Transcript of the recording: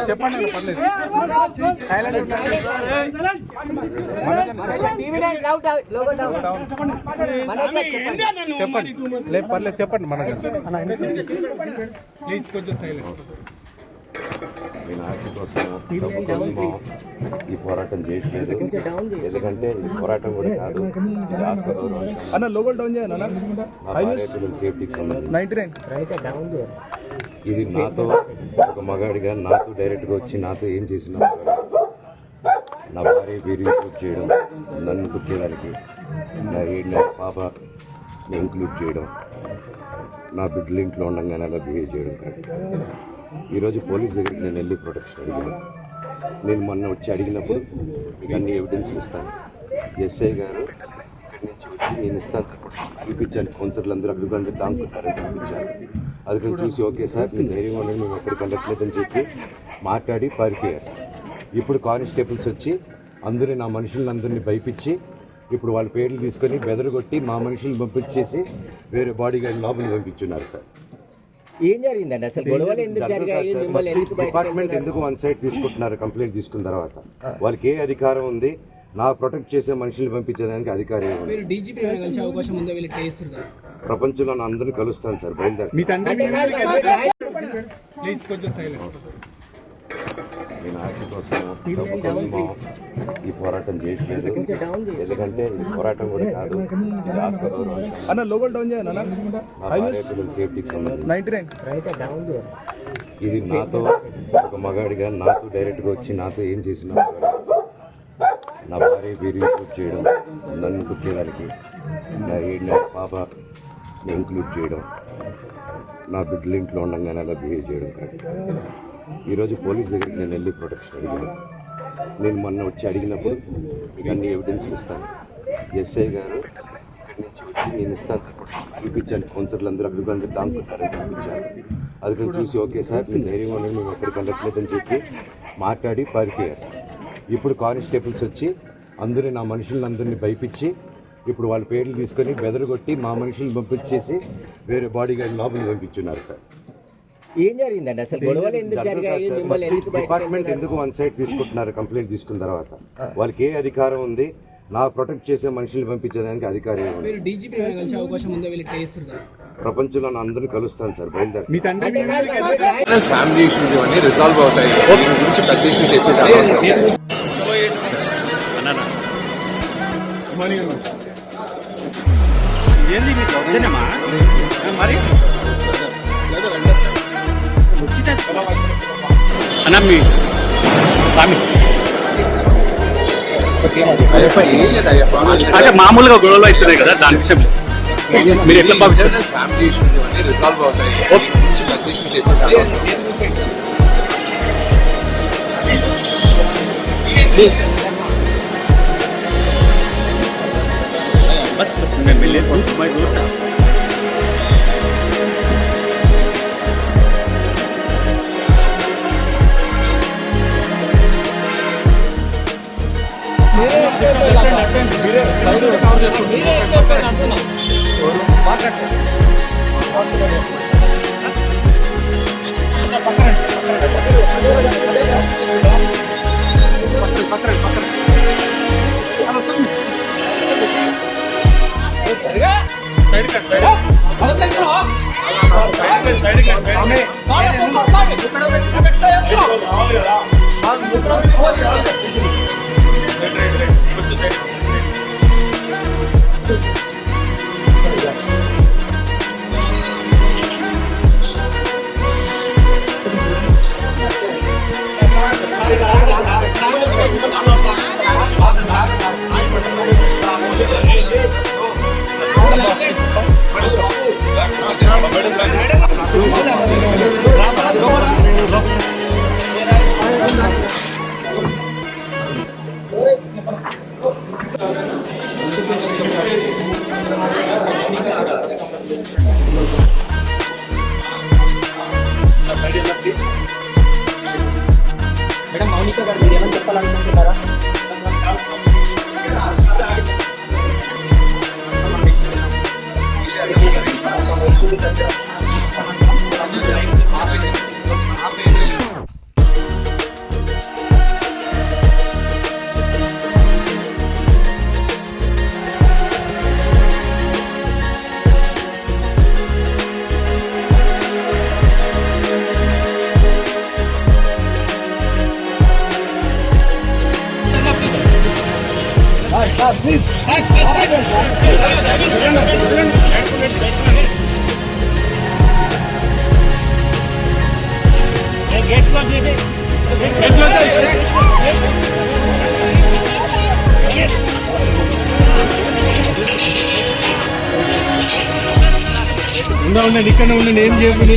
చెప్పండి పర్లేదు చెప్పండి లేదు పర్లేదు చెప్పండి మనకి ప్లీజ్ కొంచెం సైలెంట్. నేను ఆర్టీ కోసమో ఈ పోరాటం చేయట్లేదు, ఎందుకంటే ఈ పోరాటం కూడా కాదు, పిల్లల సేఫ్టీకి సంబంధించి. ఇది నాతో ఒక మగాడిగా నాతో డైరెక్ట్గా వచ్చి నాతో ఏం చేసినా నా భార్య వీడియో షూట్ చేయడం, నన్ను కుట్టేదానికి, నా 7 నెలల పాపని ఇంక్లూడ్ చేయడం, నా బిడ్డలు ఇంట్లో ఉండగానే అలా బిహేవ్ చేయడం కాదు. ఈరోజు పోలీస్ దగ్గరికి నేను వెళ్ళి ప్రొటెక్షన్ అడిగాను. నేను మొన్న వచ్చి అడిగినప్పుడు మీకు అన్ని ఎవిడెన్స్లు ఇస్తాను, ఎస్ఐ గారు ఇక్కడి నుంచి వచ్చి నేను ఇస్తాను సార్ చూపించాను, కౌన్సిలర్లు అందరూ అడుగుంటే దాంకున్నారని చూపించాను. అది నేను చూసి ఓకే సార్ నేను ధైర్యంగా ఉండదు, మేము ఎక్కడికి వెళ్ళట్లేదని చెప్పి మాట్లాడి పారిపోయారు. ఇప్పుడు కానిస్టేబుల్స్ వచ్చి అందరూ నా మనుషులందరినీ భయపించి ఇప్పుడు వాళ్ళ పేర్లు తీసుకొని బెదరగొట్టి మా మనుషులను పంపించేసి వేరే బాడీ గార్డ్ లోపలికి పంపించున్నారు సార్. ఏం జరిగిందండి అసలు? గొడవలు ఎందుకు జరిగాయి? డిపార్ట్మెంట్ ఎందుకు వన్ సైడ్ తీసుకుంటున్నారు? కంప్లైంట్ తీసుకున్న తర్వాత వాళ్ళకి ఏ అధికారం ఉంది? నా ప్రొటెక్ట్ చేసే మనుషుల్ని పంపించేదానికి అధికారం ఏముంది? ప్రపంచంలో నా అందరినీ కలుస్తాను సార్, బయలుదేరి. ప్లీజ్ కొంచెం సైలెంట్. నేను ఆర్టీ కోసమో ఈ పోరాటం చేయట్లేదు, ఎందుకంటే ఈ పోరాటం కూడా కాదు, పిల్లల సేఫ్టీకి సంబంధించి. ఇది నాతో ఒక మగాడిగా నాతో డైరెక్ట్గా వచ్చి నాతో ఏం చేసినా నా భార్య వీడియో షూట్ చేయడం, నన్ను కుట్టేదానికి, నా 7 నెలల పాపని ఇంక్లూడ్ చేయడం, నా బిడ్డలు ఇంట్లో ఉండగానే అలా బిహేవ్ చేయడం కాదు. ఈరోజు పోలీస్ దగ్గరికి నేను వెళ్ళి ప్రొటెక్షన్ అడిగాను. నేను మొన్న వచ్చి అడిగినప్పుడు మీకు అన్ని ఎవిడెన్స్లు ఇస్తాను, ఎస్ఐ గారు ఇక్కడి నుంచి వచ్చి నేను ఇస్తాను సార్ చూపించాను, కౌన్సిలర్లు అందరూ అడుగుంటే దాంకున్నారని చూపించాను. అది నేను చూసి ఓకే సార్ నేను ధైర్యంగా ఉండదు, మేము ఎక్కడికి వెళ్ళట్లేదని చెప్పి మాట్లాడి పారిపోయారు. ఇప్పుడు కానిస్టేబుల్స్ వచ్చి అందరూ నా మనుషులందరినీ భయపించి ఇప్పుడు వాళ్ళ పేర్లు తీసుకొని బెదరగొట్టి మా మనుషులను పంపించేసి వేరే బాడీ గార్డ్ లోపలికి పంపించున్నారు సార్. ఏం జరిగిందండి అసలు? గొడవలు ఎందుకు జరిగాయి? డిపార్ట్మెంట్ ఎందుకు వన్ సైడ్ తీసుకుంటున్నారు? కంప్లైంట్ తీసుకున్న తర్వాత వాళ్ళకి ఏ అధికారం ఉంది? నా ప్రొటెక్ట్ చేసే మనుషుల్ని పంపించేదానికి అధికారం ఏముంది? ప్రపంచంలో నా అందరినీ కలుస్తాను సార్, బయలుదేరి. ఫ్యామిలీ ఇష్యూస్ ఇవన్నీ రిజాల్వ్ అవుతాయి, దీని గురించి పెద్ద ఇష్యూ చేసే అన్నమ్మి అంటే మామూలుగా గొడవలు అవుతున్నాయి కదా, దాని విషయం మీరు ఎట్లా భావిస్తారు? ఫ్యామిలీ ఇష్యూస్ ఇవన్నీ రిజాల్వ్ అవుతాయి, దీని గురించి పెద్ద ఇష్యూ చేసే బస్ మేము వెళ్ళేది మేడం మౌనిక గారు మీరు ఏమని చెప్పాలనుకుంటున్నారా? ఉండండి, ఇక్కడ ఉండండి, ఏం చేయకండి.